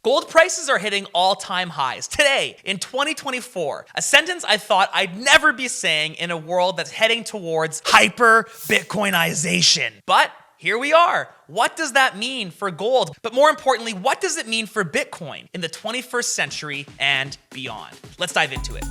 Gold prices are hitting all-time highs today in 2024, a sentence I thought I'd never be saying in a world that's heading towards hyper-Bitcoinization. But here we are. What does that mean for gold? But more importantly, what does it mean for Bitcoin in the 21st century and beyond? Let's dive into it.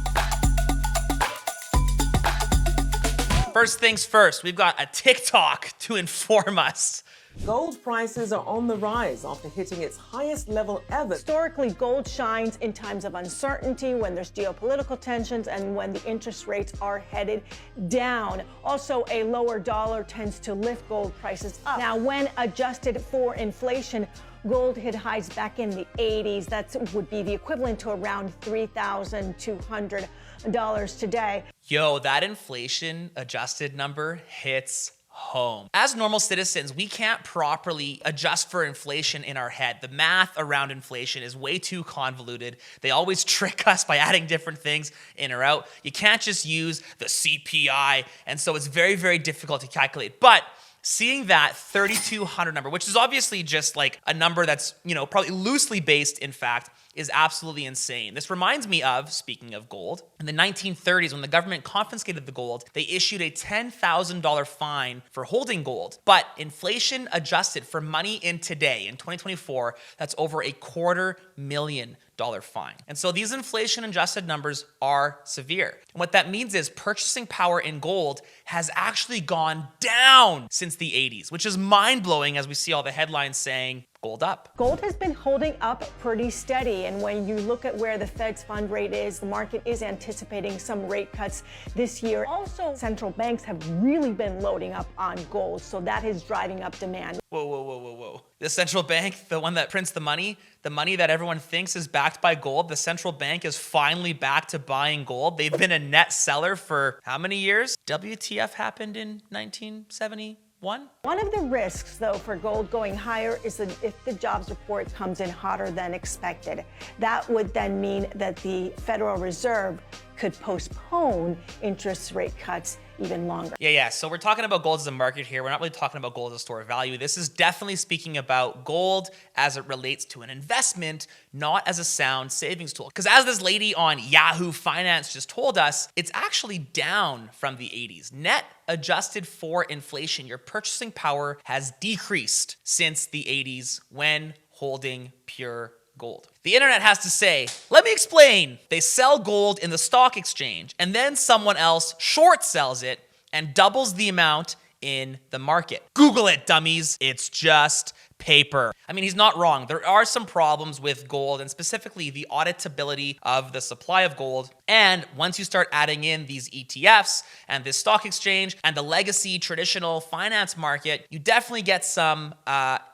First things first, we've got a TikTok to inform us. Gold prices are on the rise after hitting its highest level ever. Historically, gold shines in times of uncertainty, when there's geopolitical tensions and when the interest rates are headed down. Also, a lower dollar tends to lift gold prices up. Now, when adjusted for inflation, gold hit highs back in the 80s. That would be the equivalent to around $3,200 today. Yo, that inflation adjusted number hits home. As normal citizens, we can't properly adjust for inflation in our head. The math around inflation is way too convoluted. They always trick us by adding different things in or out. You can't just use the CPI, and so it's very, very difficult to calculate. But seeing that 3,200 number, which is obviously just like a number that's, probably loosely based, in fact, is absolutely insane. This reminds me of, speaking of gold, in the 1930s, when the government confiscated the gold, they issued a $10,000 fine for holding gold. But inflation adjusted for money in today, in 2024, that's over $250,000 fine. And so these inflation adjusted numbers are severe. And what that means is purchasing power in gold has actually gone down since the 80s, which is mind-blowing as we see all the headlines saying gold up. Gold has been holding up pretty steady, and when you look at where the Fed's fund rate is, the market is anticipating some rate cuts this year. Also, central banks have really been loading up on gold, so that is driving up demand. Whoa. The central bank, the one that prints the money that everyone thinks is backed by gold, the central bank is finally back to buying gold. They've been a net seller for how many years? WTF happened in 1970? One of the risks, though, for gold going higher is that if the jobs report comes in hotter than expected, that would then mean that the Federal Reserve could postpone interest rate cuts even longer. Yeah. So we're talking about gold as a market here. We're not really talking about gold as a store of value. This is definitely speaking about gold as it relates to an investment, not as a sound savings tool. Because as this lady on Yahoo Finance just told us, it's actually down from the 80s. Net adjusted for inflation, your purchasing power has decreased since the 80s when holding pure gold. The internet has to say, let me explain. They sell gold in the stock exchange, and then someone else short sells it and doubles the amount in the market. Google it, dummies. It's just paper. I mean, he's not wrong. There are some problems with gold, and specifically the auditability of the supply of gold. And once you start adding in these ETFs and this stock exchange and the legacy traditional finance market, you definitely get some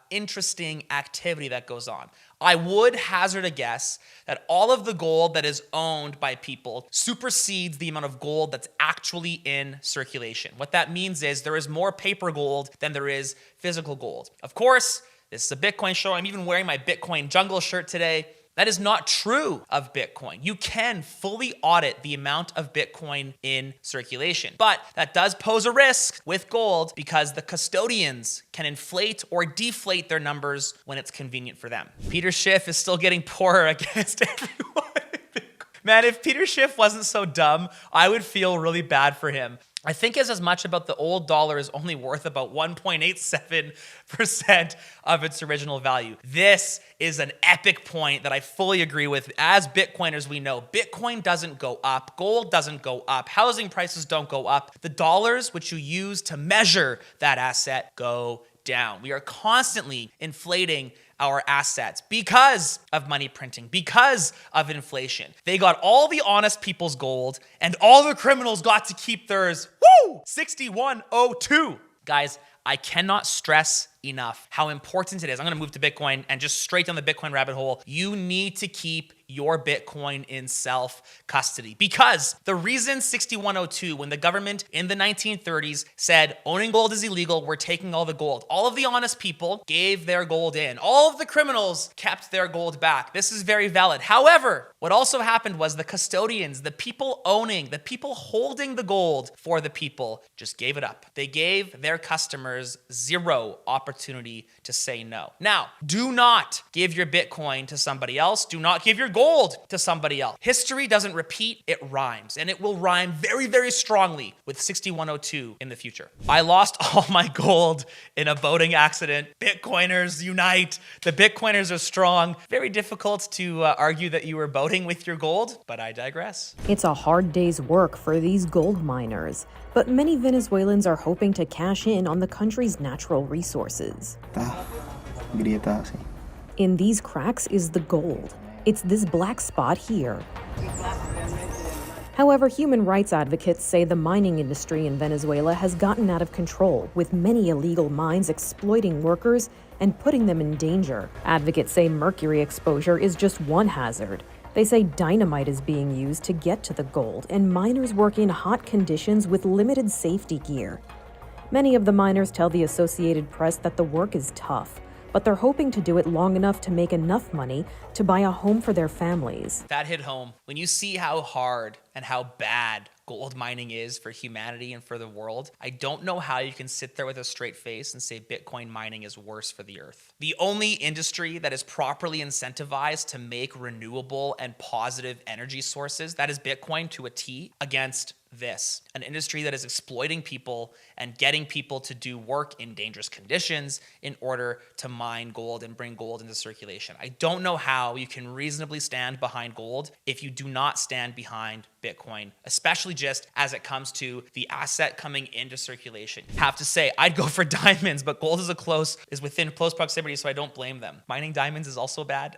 interesting activity that goes on. I would hazard a guess that all of the gold that is owned by people supersedes the amount of gold that's actually in circulation. What that means is there is more paper gold than there is physical gold. Of course, this is a Bitcoin show. I'm even wearing my Bitcoin jungle shirt today. That is not true of Bitcoin. You can fully audit the amount of Bitcoin in circulation, but that does pose a risk with gold because the custodians can inflate or deflate their numbers when it's convenient for them. Peter Schiff is still getting poorer against everyone. Man, if Peter Schiff wasn't so dumb, I would feel really bad for him. I think it's as much about the old dollar is only worth about 1.87% of its original value. This is an epic point that I fully agree with. As Bitcoiners, we know Bitcoin doesn't go up, gold doesn't go up, housing prices don't go up. The dollars which you use to measure that asset go down. We are constantly inflating our assets because of money printing, because of inflation. They got all the honest people's gold and all the criminals got to keep theirs. Woo! 6102. Guys, I cannot stress enough how important it is. I'm going to move to Bitcoin and just straight down the Bitcoin rabbit hole. You need to keep your Bitcoin in self-custody because the reason 6102, when the government in the 1930s said owning gold is illegal, we're taking all the gold. All of the honest people gave their gold in. All of the criminals kept their gold back. This is very valid. However, what also happened was the custodians, the people owning, the people holding the gold for the people just gave it up. They gave their customers zero opportunity opportunity to say no. Now, do not give your Bitcoin to somebody else. Do not give your gold to somebody else. History doesn't repeat, it rhymes. And it will rhyme very, very strongly with 6102 in the future. I lost all my gold in a boating accident. Bitcoiners unite. The Bitcoiners are strong. Very difficult to argue that you were boating with your gold, but I digress. It's a hard day's work for these gold miners, but many Venezuelans are hoping to cash in on the country's natural resources. In these cracks is the gold. It's this black spot here. However, human rights advocates say the mining industry in Venezuela has gotten out of control, with many illegal mines exploiting workers and putting them in danger. Advocates say mercury exposure is just one hazard. They say dynamite is being used to get to the gold, and miners work in hot conditions with limited safety gear. Many of the miners tell the Associated Press that the work is tough, but they're hoping to do it long enough to make enough money to buy a home for their families. That hit home. When you see how hard and how bad gold mining is for humanity and for the world, I don't know how you can sit there with a straight face and say Bitcoin mining is worse for the earth. The only industry that is properly incentivized to make renewable and positive energy sources, that is Bitcoin to a T, against this, an industry that is exploiting people and getting people to do work in dangerous conditions in order to mine gold and bring gold into circulation. I don't know how you can reasonably stand behind gold if you do not stand behind Bitcoin, especially just as it comes to the asset coming into circulation. Have to say, I'd go for diamonds, but gold is within close proximity, so I don't blame them. Mining diamonds is also bad.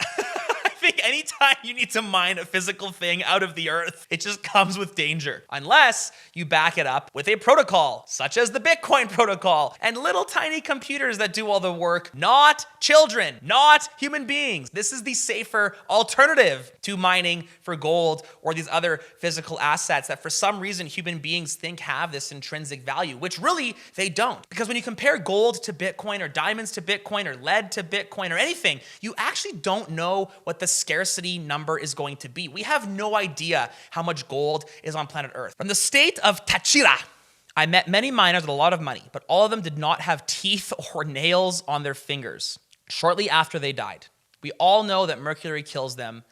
Anytime you need to mine a physical thing out of the earth, it just comes with danger. Unless you back it up with a protocol, such as the Bitcoin protocol, and little tiny computers that do all the work, not children, not human beings. This is the safer alternative to mining for gold or these other physical assets that for some reason human beings think have this intrinsic value, which really they don't. Because when you compare gold to Bitcoin or diamonds to Bitcoin or lead to Bitcoin or anything, you actually don't know what the scarcity number is going to be. We have no idea how much gold is on planet Earth. From the state of Táchira, I met many miners with a lot of money, but all of them did not have teeth or nails on their fingers shortly after they died. We all know that mercury kills them,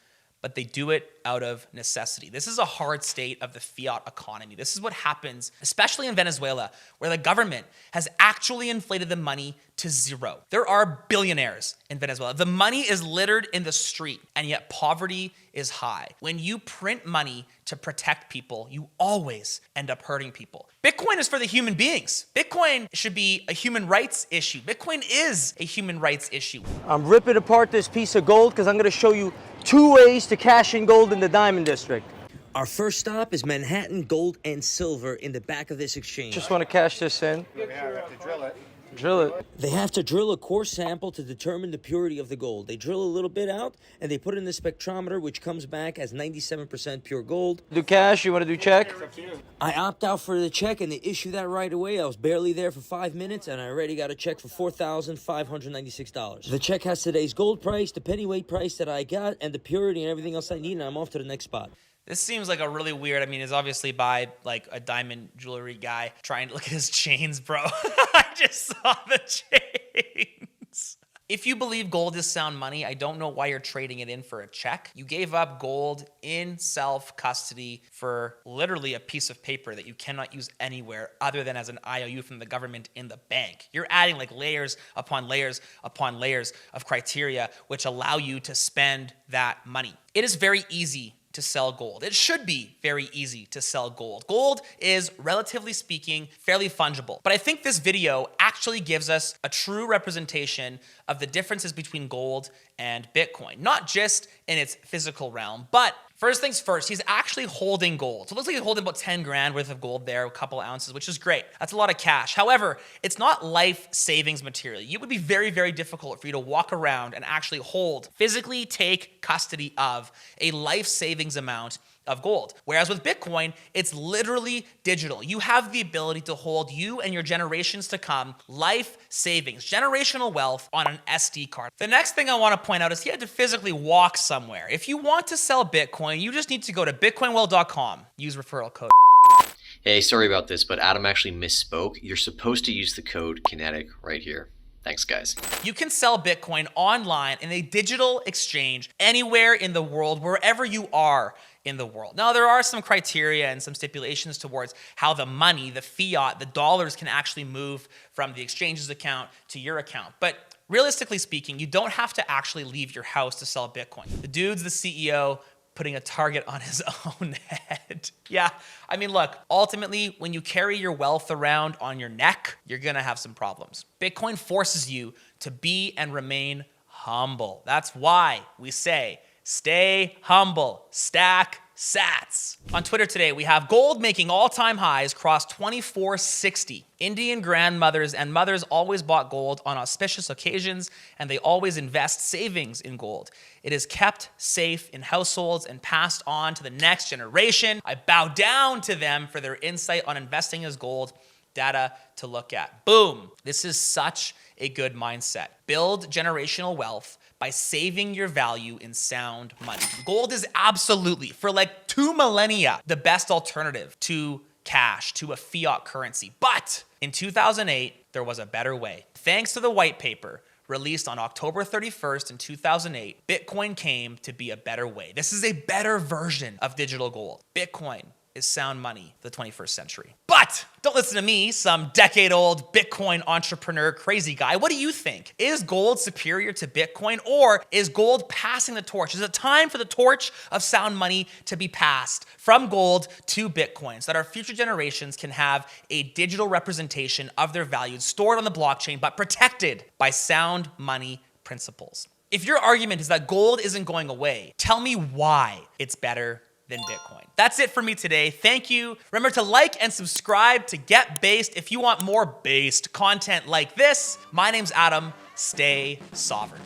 but they do it out of necessity. This is a hard state of the fiat economy. This is what happens, especially in Venezuela, where the government has actually inflated the money to zero. There are billionaires in Venezuela. The money is littered in the street, and yet poverty is high. When you print money to protect people, you always end up hurting people. Bitcoin is for the human beings. Bitcoin should be a human rights issue. Bitcoin is a human rights issue. I'm ripping apart this piece of gold because I'm going to show you 2 ways to cash in gold in the Diamond District. Our first stop is Manhattan Gold and Silver in the back of this exchange. Just want to cash this in. Yeah, you have to drill it. Drill it. They have to drill a core sample to determine the purity of the gold. They drill a little bit out, and they put it in the spectrometer, which comes back as 97% pure gold. Do cash? You want to do check? It's up to you. I opt out for the check, and they issue that right away. I was barely there for 5 minutes, and I already got a check for $4,596. The check has today's gold price, the pennyweight price that I got, and the purity and everything else I need, and I'm off to the next spot. This seems like a really weird, it's obviously by like a diamond jewelry guy trying to look at his chains, bro. I just saw the chains. If you believe gold is sound money, I don't know why you're trading it in for a check. You gave up gold in self-custody for literally a piece of paper that you cannot use anywhere other than as an IOU from the government in the bank. You're adding like layers upon layers upon layers of criteria which allow you to spend that money. It is very easy to sell gold. It should be very easy to sell gold. Gold is, relatively speaking, fairly fungible. But I think this video actually gives us a true representation of the differences between gold and Bitcoin, not just in its physical realm, but first things first, he's actually holding gold. So it looks like he's holding about 10 grand worth of gold there, a couple ounces, which is great. That's a lot of cash. However, it's not life savings material. It would be very, very difficult for you to walk around and actually hold, physically take custody of a life savings amount of gold. Whereas with Bitcoin, it's literally digital. You have the ability to hold you and your generations to come life savings, generational wealth on an SD card. The next thing I want to point out is he had to physically walk somewhere. If you want to sell Bitcoin, you just need to go to bitcoinwell.com. Use referral code. Hey, sorry about this, but Adam actually misspoke. You're supposed to use the code Kinetic right here. Thanks, guys. You can sell Bitcoin online in a digital exchange anywhere in the world, wherever you are in the world. Now, there are some criteria and some stipulations towards how the money, the fiat, the dollars can actually move from the exchange's account to your account. But realistically speaking, you don't have to actually leave your house to sell Bitcoin. The dude's the CEO putting a target on his own head. Yeah, I mean, look, ultimately, when you carry your wealth around on your neck, you're gonna have some problems. Bitcoin forces you to be and remain humble. That's why we say, stay humble, stack sats. On Twitter today, we have gold making all-time highs cross 2460. Indian grandmothers and mothers always bought gold on auspicious occasions, and they always invest savings in gold. It is kept safe in households and passed on to the next generation. I bow down to them for their insight on investing as gold. Data to look at. Boom. This is such a good mindset. Build generational wealth by saving your value in sound money. Gold is absolutely, for like 2 millennia, the best alternative to cash, to a fiat currency. But in 2008, there was a better way. Thanks to the white paper released on October 31st in 2008, Bitcoin came to be a better way. This is a better version of digital gold. Bitcoin is sound money for the 21st century. But don't listen to me, some decade-old Bitcoin entrepreneur crazy guy. What do you think? Is gold superior to Bitcoin, or is gold passing the torch? Is it time for the torch of sound money to be passed from gold to Bitcoin so that our future generations can have a digital representation of their values stored on the blockchain but protected by sound money principles? If your argument is that gold isn't going away, tell me why it's better than Bitcoin. That's it for me today. Thank you. Remember to like and subscribe to Get Based if you want more based content like this. My name's Adam. Stay sovereign.